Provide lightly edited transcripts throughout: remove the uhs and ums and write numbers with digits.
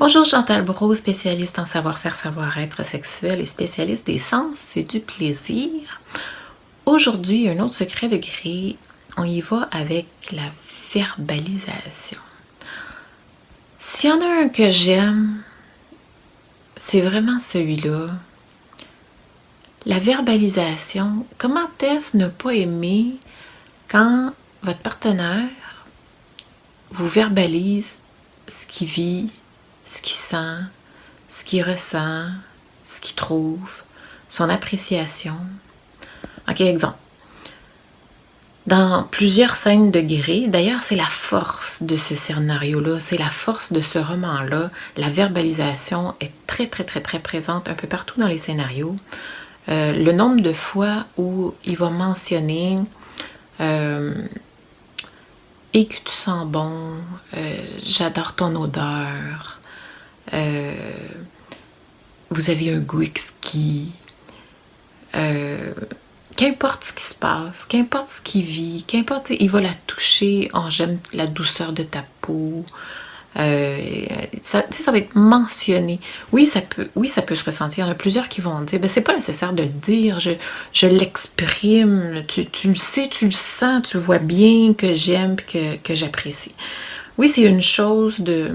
Bonjour, Chantal Brault, spécialiste en savoir-faire, savoir-être sexuel et spécialiste des sens et du plaisir. Aujourd'hui, un autre secret de gré, on y va avec la verbalisation. S'il y en a un que j'aime, c'est vraiment celui-là. La verbalisation, comment est-ce ne pas aimer quand votre partenaire vous verbalise ce qu'il vit, ce qu'il sent, ce qu'il ressent, ce qu'il trouve, son appréciation. Ok, exemple. Dans plusieurs scènes de gré, d'ailleurs, c'est la force de ce scénario-là, c'est la force de ce roman-là. La verbalisation est très, très, très, très présente un peu partout dans les scénarios. Le nombre de fois où il va mentionner et que tu sens bon, j'adore ton odeur, vous avez un goût exquis, qu'importe ce qui se passe, qu'importe ce qu'il vit, qu'importe, il va la toucher, oh, j'aime la douceur de ta peau. Ça va être mentionné. Oui, ça peut se ressentir. Il y en a plusieurs qui vont dire, ben, c'est pas nécessaire de le dire, je l'exprime, tu le sais, tu le sens, tu vois bien que j'aime et que j'apprécie. Oui, c'est une chose de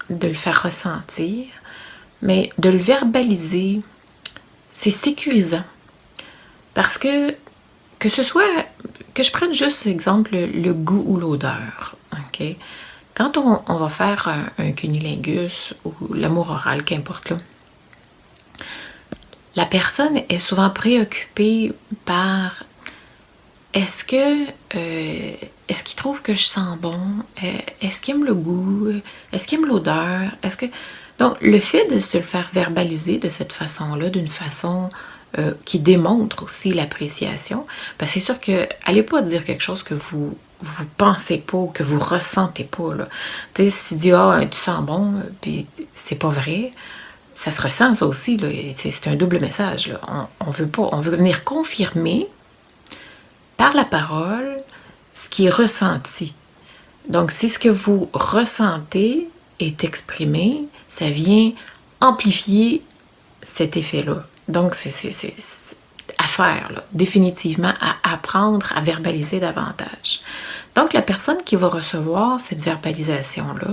le faire ressentir, mais de le verbaliser, c'est sécurisant. Parce que ce soit, que je prenne juste exemple le goût ou l'odeur, ok? Quand on va faire un cunnilingus ou l'amour oral, qu'importe là, la personne est souvent préoccupée par est-ce qu'il trouve que je sens bon? Est-ce qu'il aime le goût? Est-ce qu'il aime l'odeur? Donc, le fait de se le faire verbaliser de cette façon-là, d'une façon qui démontre aussi l'appréciation, ben c'est sûr que allez pas dire quelque chose que vous pensez pas ou que vous ressentez pas. Là. Tu sais, si tu dis tu sens bon, puis c'est pas vrai, ça se ressent ça aussi. Là. C'est un double message. Là. On veut pas, on veut venir confirmer par la parole ce qui est ressenti. Donc, si ce que vous ressentez est exprimé, ça vient amplifier cet effet-là. Donc, c'est à faire, là, définitivement, à apprendre à verbaliser davantage. Donc, la personne qui va recevoir cette verbalisation-là,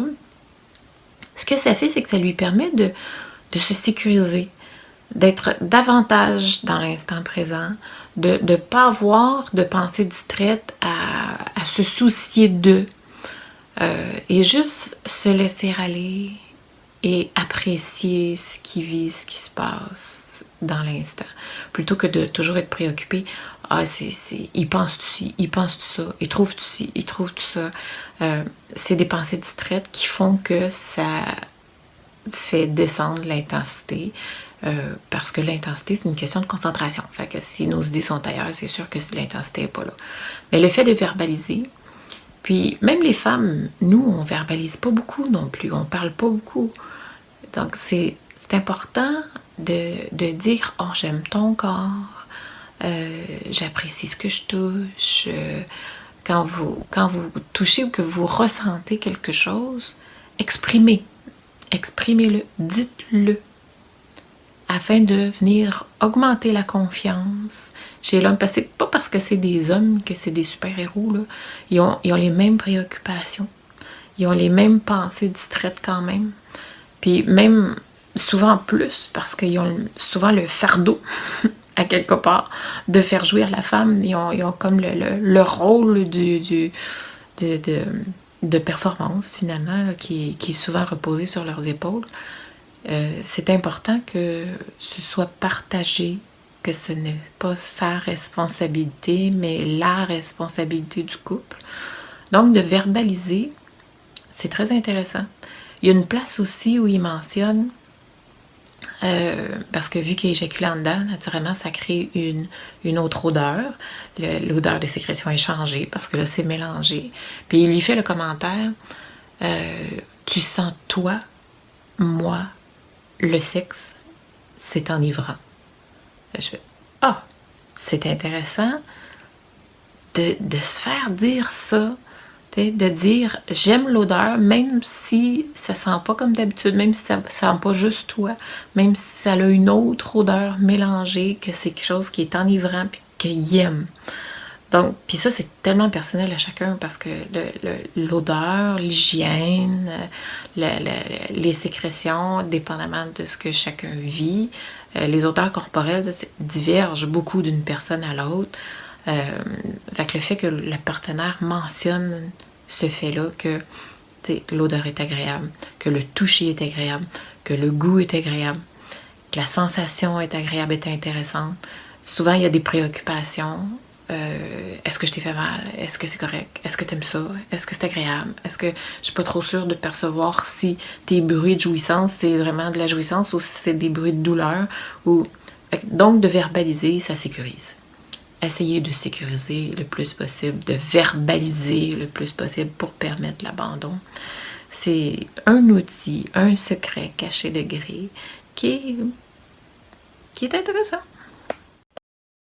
ce que ça fait, c'est que ça lui permet de se sécuriser, d'être davantage dans l'instant présent, de ne pas avoir de pensée distraite à se soucier d'eux, et juste se laisser aller et apprécier ce qui vit, ce qui se passe dans l'instant. Plutôt que de toujours être préoccupé, il pense-tu ci, il pense-tu ça, il trouve-tu ci, il trouve-tu ça. C'est des pensées distraites qui font que ça fait descendre l'intensité. Parce que l'intensité, c'est une question de concentration. Fait que si nos idées sont ailleurs, c'est sûr que l'intensité n'est pas là. Mais le fait de verbaliser, puis même les femmes, nous, on verbalise pas beaucoup non plus, on parle pas beaucoup. Donc c'est important de dire « Oh, j'aime ton corps, j'apprécie ce que je touche. » Quand vous touchez ou que vous ressentez quelque chose, exprimez-le, dites-le, afin de venir augmenter la confiance chez l'homme. Parce que c'est pas parce que c'est des hommes que c'est des super-héros, là. Ils ont les mêmes préoccupations. Ils ont les mêmes pensées distraites quand même. Puis même souvent plus, parce qu'ils ont souvent le fardeau, à quelque part, de faire jouir la femme. Ils ont comme le rôle de performance, finalement, là, qui est souvent reposé sur leurs épaules. C'est important que ce soit partagé, que ce n'est pas sa responsabilité, mais la responsabilité du couple. Donc, de verbaliser, c'est très intéressant. Il y a une place aussi où il mentionne, parce que vu qu'il est éjaculé en dedans, naturellement, ça crée une autre odeur. L'odeur des sécrétions est changée, parce que là, c'est mélangé. Puis il lui fait le commentaire, tu sens toi, moi, le sexe, c'est enivrant. Je fais, c'est intéressant de se faire dire ça De dire j'aime l'odeur, même si ça sent pas comme d'habitude, même si ça sent pas juste toi, même si ça a une autre odeur mélangée, que c'est quelque chose qui est enivrant puis qu'il aime. Donc, puis ça, c'est tellement personnel à chacun parce que l'odeur, l'hygiène, les sécrétions, dépendamment de ce que chacun vit, les odeurs corporelles divergent beaucoup d'une personne à l'autre. Fait que le fait que le partenaire mentionne ce fait-là, que l'odeur est agréable, que le toucher est agréable, que le goût est agréable, que la sensation est agréable, est intéressante. Souvent, il y a des préoccupations. Est-ce que je t'ai fait mal? Est-ce que c'est correct? Est-ce que t'aimes ça? Est-ce que c'est agréable? Est-ce que je suis pas trop sûre de percevoir si tes bruits de jouissance, c'est vraiment de la jouissance ou si c'est des bruits de douleur? Donc, de verbaliser, ça sécurise. Essayer de sécuriser le plus possible, de verbaliser le plus possible pour permettre l'abandon. C'est un outil, un secret caché de gré qui est intéressant.